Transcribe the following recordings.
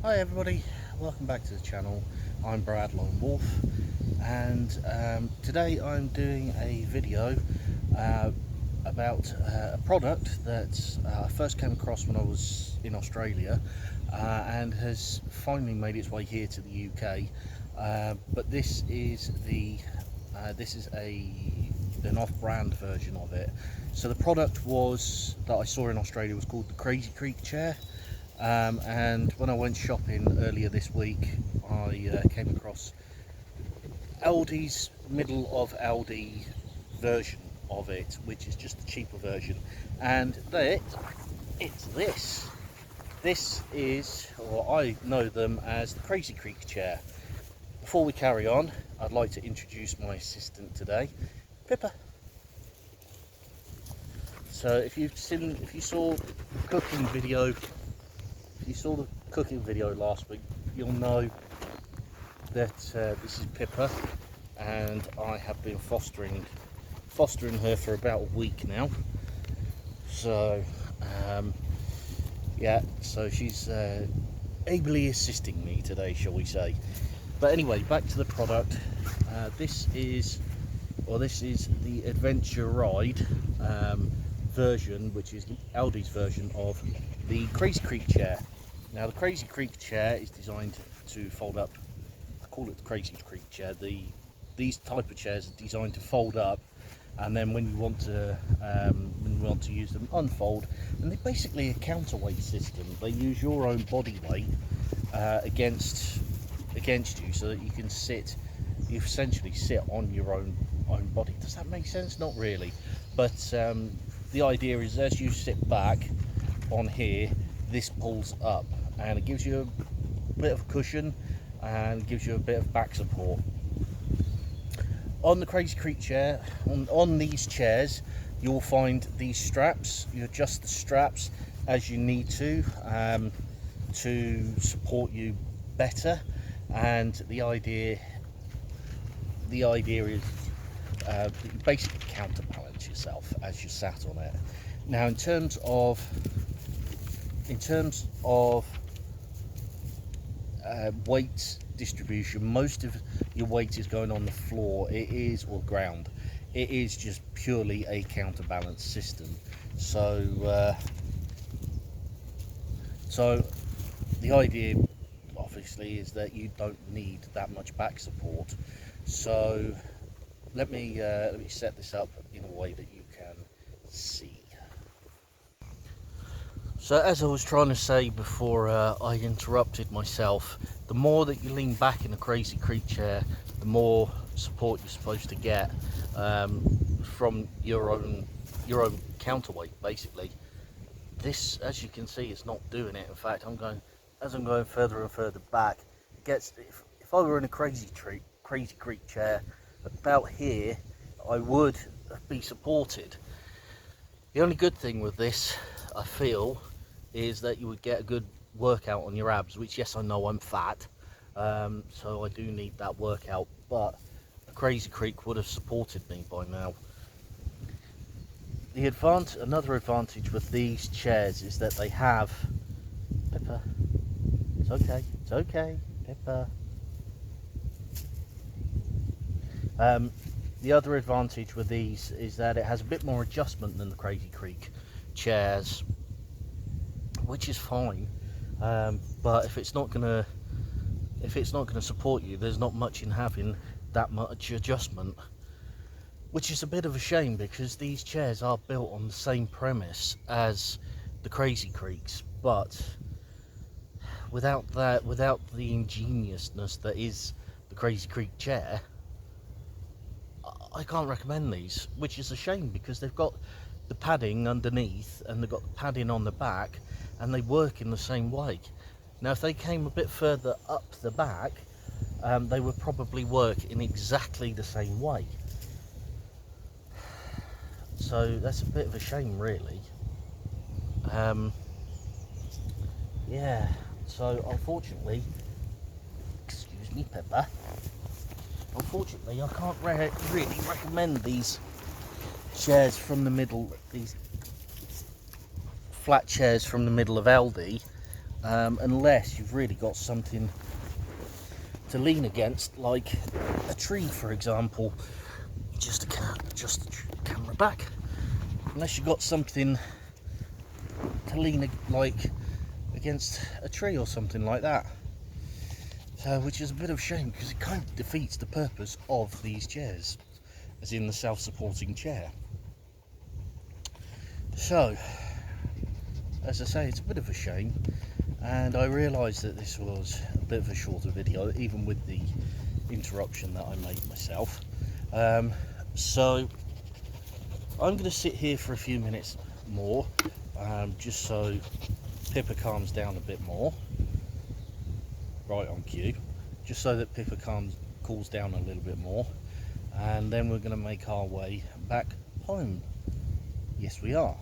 Hi everybody, welcome back to the channel. I'm Brad Lone Wolf, and today I'm doing a video about a product that I first came across when I was in Australia and has finally made its way here to the UK. But this is an off-brand version of it. So the product that I saw in Australia was called the Crazy Creek chair. And when I went shopping earlier this week, I came across Aldi's middle of Aldi version of it, which is just the cheaper version. And it's this. This is, or I know them as the Crazy Creek chair. Before we carry on, I'd like to introduce my assistant today, Pippa. So if you saw the cooking video last week, you'll know that this is Pippa, and I have been fostering her for about a week now. So yeah, so she's ably assisting me today, shall we say. But anyway, back to the product. This is the Adventure Ride version, which is Aldi's version of the Crazy Creek chair. Now, the Crazy Creek chair is designed to fold up. I call it the Crazy Creek chair. These type of chairs are designed to fold up, and then when you want to use them, unfold. And they're basically a counterweight system. They use your own body weight against you, so that you can sit. You essentially sit on your own body. Does that make sense? Not really, but the idea is, as you sit back on here, this pulls up and it gives you a bit of cushion and gives you a bit of back support. On the Crazy Creek chair, on these chairs, you'll find these straps. You adjust the straps as you need to support you better, and the idea is that you basically counterbalance yourself as you sat on it. Now, in terms of weight distribution, most of your weight is going on the floor, or ground. It is just purely a counterbalance system. So the idea obviously is that you don't need that much back support. So let me set this up in a way that you can see. So, as I was trying to say before I interrupted myself, the more that you lean back in a Crazy Creek chair, the more support you're supposed to get from your own counterweight. Basically, this, as you can see, is not doing it. In fact, as I'm going further and further back, it gets. If I were in a Crazy Creek chair about here, I would be supported. The only good thing with this, I feel, is that you would get a good workout on your abs, which, yes, I know I'm fat, so I do need that workout, but a Crazy Creek would have supported me by now. Another advantage with these chairs is that they have... Pippa, it's okay, Pippa. The other advantage with these is that it has a bit more adjustment than the Crazy Creek chairs, which is fine. But if it's not gonna support you, there's not much in having that much adjustment, which is a bit of a shame, because these chairs are built on the same premise as the Crazy Creeks, but without the ingeniousness that is the Crazy Creek chair, I can't recommend these, which is a shame, because they've got the padding underneath and they've got the padding on the back, and they work in the same way. Now, if they came a bit further up the back, they would probably work in exactly the same way. So that's a bit of a shame, really. Yeah, so unfortunately, excuse me, Pepper, unfortunately I can't really recommend these chairs from the middle, these flat chairs from the middle of Aldi, unless you've really got something to lean against, like a tree, for example. Just camera back. Unless you've got something to lean like against a tree or something like that. So, which is a bit of a shame, because it kind of defeats the purpose of these chairs, as in the self-supporting chair. So, as I say, it's a bit of a shame, and I realised that this was a bit of a shorter video, even with the interruption that I made myself. So I'm going to sit here for a few minutes more, just so Pippa calms down a bit more. Right on cue. Just so that Pippa cools down a little bit more, and then we're going to make our way back home. Yes, we are.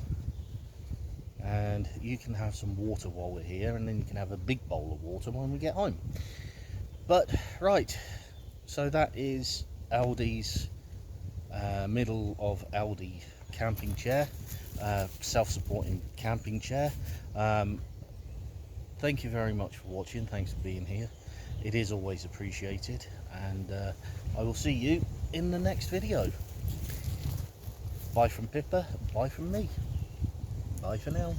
And you can have some water while we're here, and then you can have a big bowl of water when we get home. But right, so that is Aldi's middle of Aldi camping chair, self-supporting camping chair. Thank you very much for watching. Thanks for being here. It is always appreciated, and I will see you in the next video. Bye from Pippa, bye from me. Bye for now.